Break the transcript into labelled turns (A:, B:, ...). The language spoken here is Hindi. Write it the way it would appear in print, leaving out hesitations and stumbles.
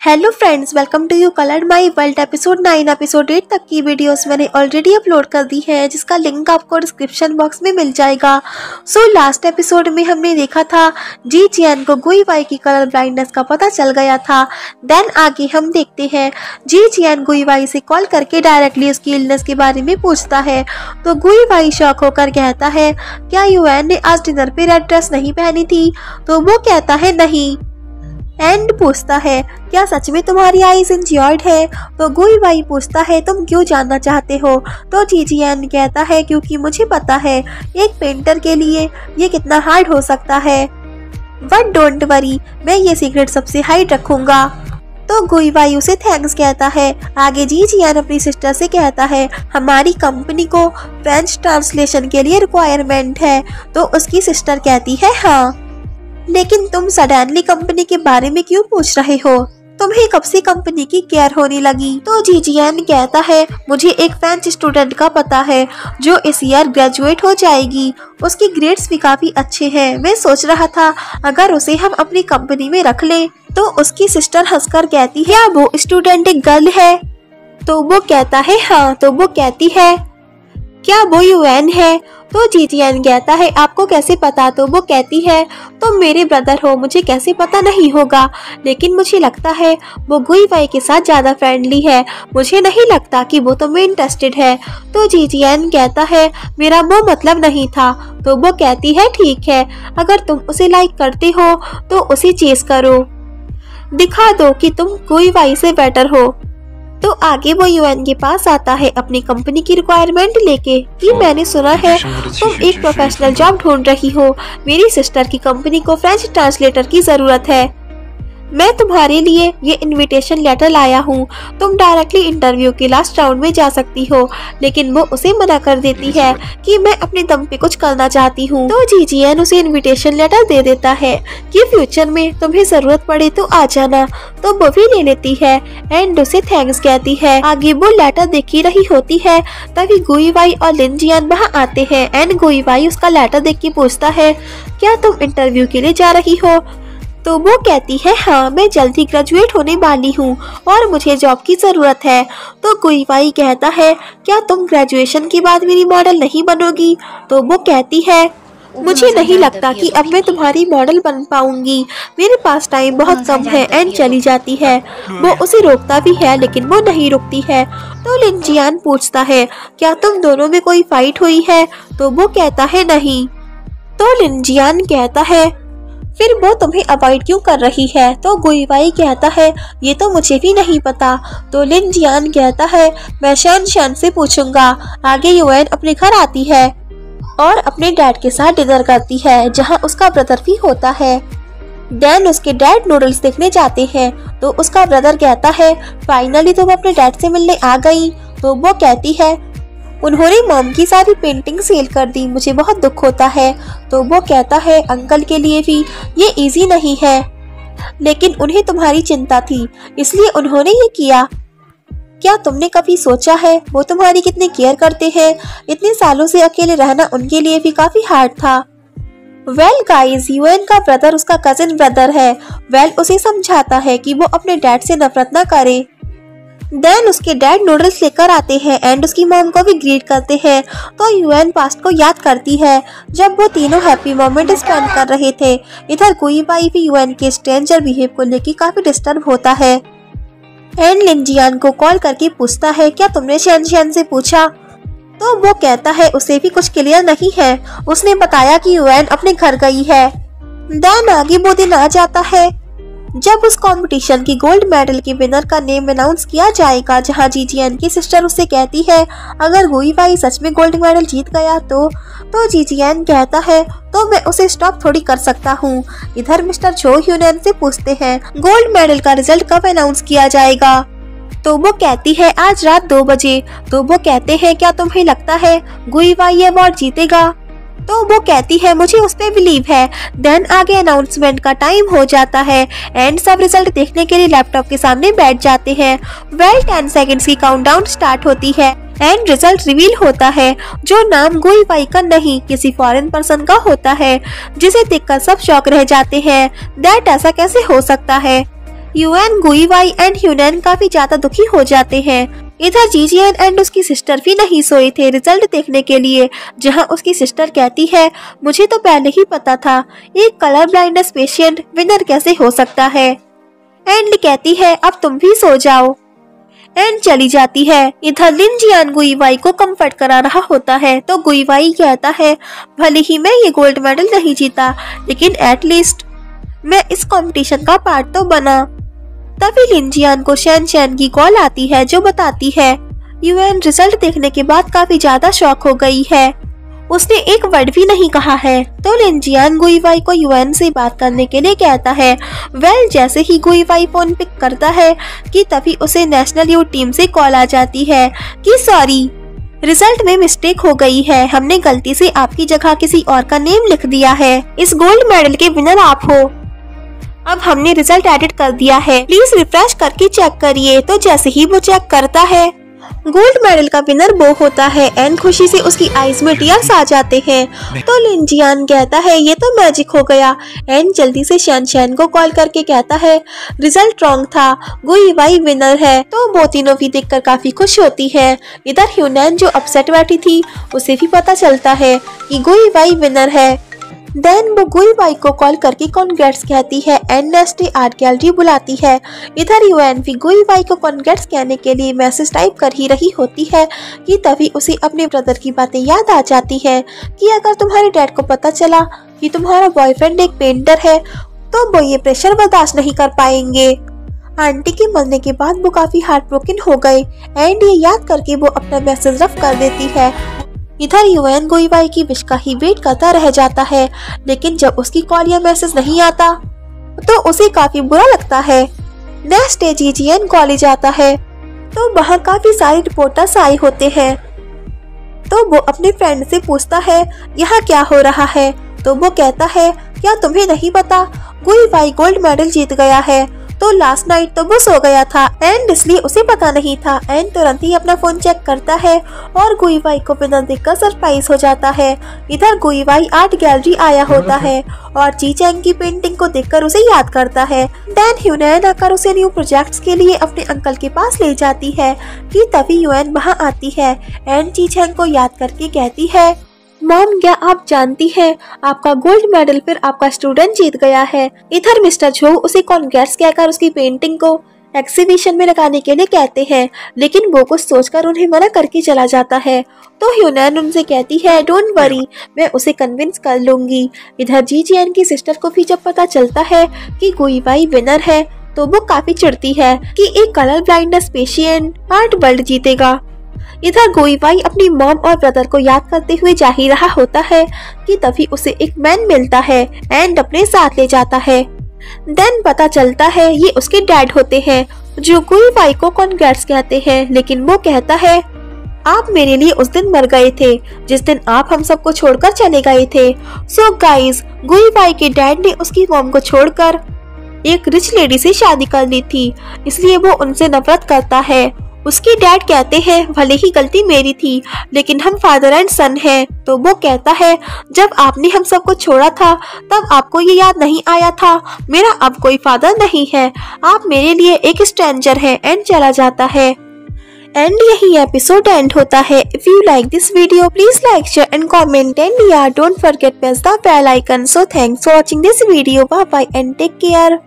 A: Hello friends, welcome to you coloured my world. Episode 9 episode 8 तक की वीडियोस मैंने ऑलरेडी अपलोड कर दी है, जिसका लिंक आपको डिस्क्रिप्शन बॉक्स में मिल जाएगा। लास्ट एपिसोड में हमने देखा था जी चियान को गुई वाई की कलर ब्लाइंडनेस का पता चल गया था। देन आगे हम देखते हैं जी चियान गुई वाई से कॉल करके डायरेक्टली उसकी इलनेस के बारे में पूछता है, तो गुई वाई शॉक होकर कहता है क्या युआन ने आज डिनर पे रेड ड्रेस नहीं पहनी थी? तो वो कहता है नहीं, एंड पूछता है क्या सच में तुम्हारी आईज इंजर्ड है? तो गुई वाई पूछता है तुम क्यों जानना चाहते हो? तो जी चियान कहता है क्योंकि मुझे पता है एक पेंटर के लिए ये कितना हार्ड हो सकता है, बट डोंट वरी, मैं ये सीक्रेट सबसे हाइड रखूंगा। तो गुई वाई उसे थैंक्स कहता है। आगे जी चियान अपनी सिस्टर से कहता है हमारी कंपनी को फ्रेंच ट्रांसलेशन के लिए रिक्वायरमेंट है। तो उसकी सिस्टर कहती है हाँ, लेकिन तुम सडनली कंपनी के बारे में क्यों पूछ रहे हो? तुम्हें कब से कंपनी की केयर होने लगी? तो जी चियान कहता है मुझे एक फ्रेंच स्टूडेंट का पता है जो इस ईयर ग्रेजुएट हो जाएगी, उसके ग्रेड्स भी काफी अच्छे हैं। मैं सोच रहा था अगर उसे हम अपनी कंपनी में रख लें। तो उसकी सिस्टर हंसकर कहती है वो स्टूडेंट एक गर्ल है? तो वो कहता है हाँ। तो वो कहती है क्या वो युआन है? तो जी चियान कहता है आपको कैसे पता? तो वो कहती है तुम मेरे ब्रदर हो, मुझे कैसे पता नहीं होगा, लेकिन मुझे लगता है वो गुई वाई के साथ ज्यादा फ्रेंडली है, मुझे नहीं लगता कि वो तुम्हें इंटरेस्टेड है। तो जी चियान कहता है मेरा वो मतलब नहीं था। तो वो कहती है ठीक है, अगर तुम उसे लाइक करते हो तो उसे चेस करो, दिखा दो कि तुम गुई वाई से बेटर हो। तो आगे वो युआन के पास आता है अपनी कंपनी की रिक्वायरमेंट लेके कि मैंने सुना है तुम एक प्रोफेशनल जॉब ढूंढ रही हो, मेरी सिस्टर की कंपनी को फ्रेंच ट्रांसलेटर की जरूरत है, मैं तुम्हारे लिए ये इनविटेशन लेटर लाया हूँ, तुम डायरेक्टली इंटरव्यू के लास्ट राउंड में जा सकती हो। लेकिन वो उसे मना कर देती है कि मैं अपने दम पे कुछ करना चाहती हूँ। तो जी चियान उसे इनविटेशन लेटर दे देता है कि फ्यूचर में तुम्हें जरूरत पड़े तो आ जाना। तो वो भी ले लेती है एंड उसे थैंक्स कहती है। आगे वो लेटर देख ही रही होती है तभी गुई वाई और लिन जियान वहाँ आते हैं एंड गुई वाई उसका लेटर देख के पूछता है क्या तुम इंटरव्यू के लिए जा रही हो? तो वो कहती है हाँ, मैं जल्दी ग्रेजुएट होने वाली हूँ और मुझे जॉब की जरूरत है। तो गुई वाई कहता है क्या तुम ग्रेजुएशन के बाद मेरी मॉडल नहीं बनोगी? तो वो कहती है मुझे नहीं लगता कि अब मैं तुम्हारी मॉडल बन पाऊंगी, मेरे पास टाइम बहुत कम है, एंड चली जाती है। वो उसे रोकता भी है लेकिन वो नहीं रुकती है। तो लिन जियान पूछता है क्या तुम दोनों में कोई फाइट हुई है? तो वो कहता है नहीं। तो लिन जियान कहता है फिर वो तुम्हें अवॉइड क्यों कर रही है? तो गुई वाई कहता है ये तो मुझे भी नहीं पता। तो लिन जियान कहता है मैं शान से पूछूंगा। आगे युआन अपने घर आती है और अपने डैड के साथ डिनर करती है जहां उसका ब्रदर भी होता है। देन उसके डैड नूडल्स देखने जाते हैं। तो उसका ब्रदर कहता है फाइनली तुम अपने डैड से मिलने आ गई। तो वो कहती है उन्होंने मॉम की सारी पेंटिंग सेल कर दी, मुझे बहुत दुख होता है। तो वो कहता है अंकल के लिए भी ये इजी नहीं है, लेकिन उन्हें तुम्हारी चिंता थी इसलिए उन्होंने ये किया। क्या तुमने कभी सोचा है वो तुम्हारी कितनी केयर करते हैं? इतने सालों से अकेले रहना उनके लिए भी काफी हार्ड था। वेल गाइस, युआन का ब्रदर उसका कजिन ब्रदर है। वेल उसे समझाता है कि वो अपने डैड से नफरत ना करे। देन उसके डैड नूडल्स लेकर आते हैं एंड उसकी मॉम को भी ग्रीट करते हैं। तो युआन पास्ट को याद करती है जब वो तीनों हैप्पी मोमेंट स्पेंड कर रहे थे। इधर गुई वाई भी युआन के स्ट्रेंजर बिहेव को लेकर काफी डिस्टर्ब होता है एंड लिन जियान को कॉल करके पूछता है क्या तुमने शान से पूछा? तो वो कहता है उसे भी कुछ क्लियर नहीं है, उसने बताया कि युआन अपने घर गई है। देन आगे वो दिन आ जाता है जब उस कंपटीशन की गोल्ड मेडल के विनर का नेम अनाउंस किया जाएगा, जहां जी चियान की सिस्टर उससे कहती है अगर गुई वाई सच में गोल्ड मेडल जीत गया तो जी चियान कहता है तो मैं उसे स्टॉप थोड़ी कर सकता हूँ। इधर मिस्टर चो ह्यूनन से पूछते हैं गोल्ड मेडल का रिजल्ट कब अनाउंस किया जाएगा? तो वो कहती है आज रात 2 बजे। तो वो कहते हैं क्या तुम्हें लगता है गुई वाई अवार्ड जीतेगा? तो वो कहती है मुझे उस पे बिलीव है। देन आगे अनाउंसमेंट का टाइम हो जाता है एंड सब रिजल्ट देखने के लिए लैपटॉप के सामने बैठ जाते हैं। वेल 10 सेकंड्स की काउंटडाउन स्टार्ट होती है एंड रिजल्ट रिवील होता है जो नाम गुई वाई का नहीं किसी फॉरेन पर्सन का होता है, जिसे देखकर सब शॉक रह जाते हैं। दैट ऐसा कैसे हो सकता है? युएन, गुईवाई एंड ह्यूनैन काफी ज्यादा दुखी हो जाते हैं। इधर जीजियन एंड उसकी सिस्टर भी नहीं सोए थे रिजल्ट देखने के लिए, जहां उसकी सिस्टर कहती है मुझे तो पहले ही पता था एक कलर ब्लाइंडनेस पेशेंट विनर कैसे हो सकता है। एंड कहती है अब तुम भी सो जाओ एंड चली जाती है। इधर लिन जियान गुईवाई को कंफर्ट करा रहा होता है तो गुईवाई कहता है भले ही मैं ये गोल्ड मेडल नहीं जीता लेकिन एटलीस्ट मैं इस कंपटीशन का पार्ट तो बना। तभी लिन जियान को शैन शैन की कॉल आती है जो बताती है युएन रिजल्ट देखने के बाद काफी ज्यादा शॉक हो गई है, उसने एक वर्ड भी नहीं कहा है। तो लिन जियान गुईवाई को युएन से बात करने के लिए कहता है। जैसे ही गुईवाई फोन पिक करता है कि तभी उसे नेशनल यूथ टीम से कॉल आ जाती है कि सॉरी रिजल्ट में मिस्टेक हो गई है, हमने गलती से आपकी जगह किसी और का नेम लिख दिया है, इस गोल्ड मेडल के विनर आप हो, अब हमने रिजल्ट एडिट कर दिया है, प्लीज रिफ्रेश करके चेक करिए। तो जैसे ही वो चेक करता है गोल्ड मेडल का विनर वो होता है एंड खुशी से उसकी आईज में टीयर्स आ जाते हैं। तो लिन जियान कहता है ये तो मैजिक हो गया एंड जल्दी से शैन शैन को कॉल करके कहता है रिजल्ट रॉन्ग था, गुईवाई विनर है। तो वो तीनों भी देखकर काफी खुश होती है। इधर ह्यूनैन जो अपसेट बैठी थी उसे भी पता चलता है कि गुईवाई विनर है। देन वो गुईवाई को कॉल करके कॉन्ग्रेट्स कहती है and next day art gallery बुलाती है। इधर युएन भी गुईवाई को कॉन्ग्रेट्स कहने के लिए मैसेज टाइप कर ही रही होती है कि तभी उसे अपने ब्रदर की बातें याद आ जाती है कि अगर तुम्हारे डैड को पता चला कि तुम्हारा बॉयफ्रेंड एक पेंटर है तो वो ये प्रेशर बर्दाश्त नहीं कर पाएंगे। आंटी के मरने के बाद वो काफी हार्ट ब्रोकन हो गए एंड ये याद करके वो अपना मैसेज रफ कर देती है। इधर युएन गुईवाई की विश का ही वेट करता रह जाता है लेकिन जब उसकी कॉल या मैसेज नहीं आता तो उसे काफी बुरा लगता है। नेक्स्ट डे जीजियन कॉलेज आता है तो वहाँ काफी सारे रिपोर्टर्स आए होते हैं। तो वो अपने फ्रेंड से पूछता है यहाँ क्या हो रहा है, तो वो कहता है क्या तुम्हें नहीं पता गुईवाई गोल्ड मेडल जीत गया है। तो लास्ट नाइट तो वो सो गया था एंड इसलिए उसे पता नहीं था एंड तुरंत ही अपना फोन चेक करता है और गुईवाई को विनर देखकर सरप्राइज हो जाता है। इधर गुईवाई आर्ट गैलरी आया होता है और ची चैंग की पेंटिंग को देखकर उसे याद करता है। देन ह्यूनैन आकर उसे न्यू प्रोजेक्ट्स के लिए अपने अंकल के पास ले जाती है कि तभी युएन वहाँ आती है एंड ची चैंग को याद करके कहती है मॉम क्या आप जानती हैं आपका गोल्ड मेडल फिर आपका स्टूडेंट जीत गया है। इधर मिस्टर झो उसे कॉन्ग्रेट्स कहकर उसकी पेंटिंग को एग्जीबिशन में लगाने के लिए कहते हैं लेकिन वो कुछ सोचकर उन्हें मना करके चला जाता है। तो ह्यूनैन उनसे कहती है डोंट वरी मैं उसे कन्विंस कर लूंगी। इधर जीजियन की सिस्टर को भी जब पता चलता है कि गुईवाई विनर है तो वो काफी चिढ़ती है कि एक colour blindness patient art world जीतेगा। इधर गुईवाई अपनी मॉम और ब्रदर को याद करते हुए जा ही रहा होता है कि तभी उसे एक मैन मिलता है एंड अपने साथ ले जाता है। देन पता चलता है ये उसके डैड होते हैं जो गुईवाई को कॉन्ग्रेट्स कहते हैं लेकिन वो कहता है आप मेरे लिए उस दिन मर गए थे जिस दिन आप हम सबको छोड़कर चले गए थे। सो गाइज गुईवाई के डैड ने उसकी मॉम को छोड़कर एक रिच लेडी से शादी कर ली थी इसलिए वो उनसे नफरत करता है। उसके डैड कहते हैं भले ही गलती मेरी थी लेकिन हम फादर एंड सन हैं। तो वो कहता है जब आपने हम सबको छोड़ा था तब आपको ये याद नहीं आया था मेरा अब कोई फादर नहीं है, आप मेरे लिए एक स्ट्रेंजर हैं एंड चला जाता है। एंड यही एपिसोड एंड होता है। If you like this video please like share and comment and यार don't forget press the bell icon. So thanks for watching this video, bye bye and take care.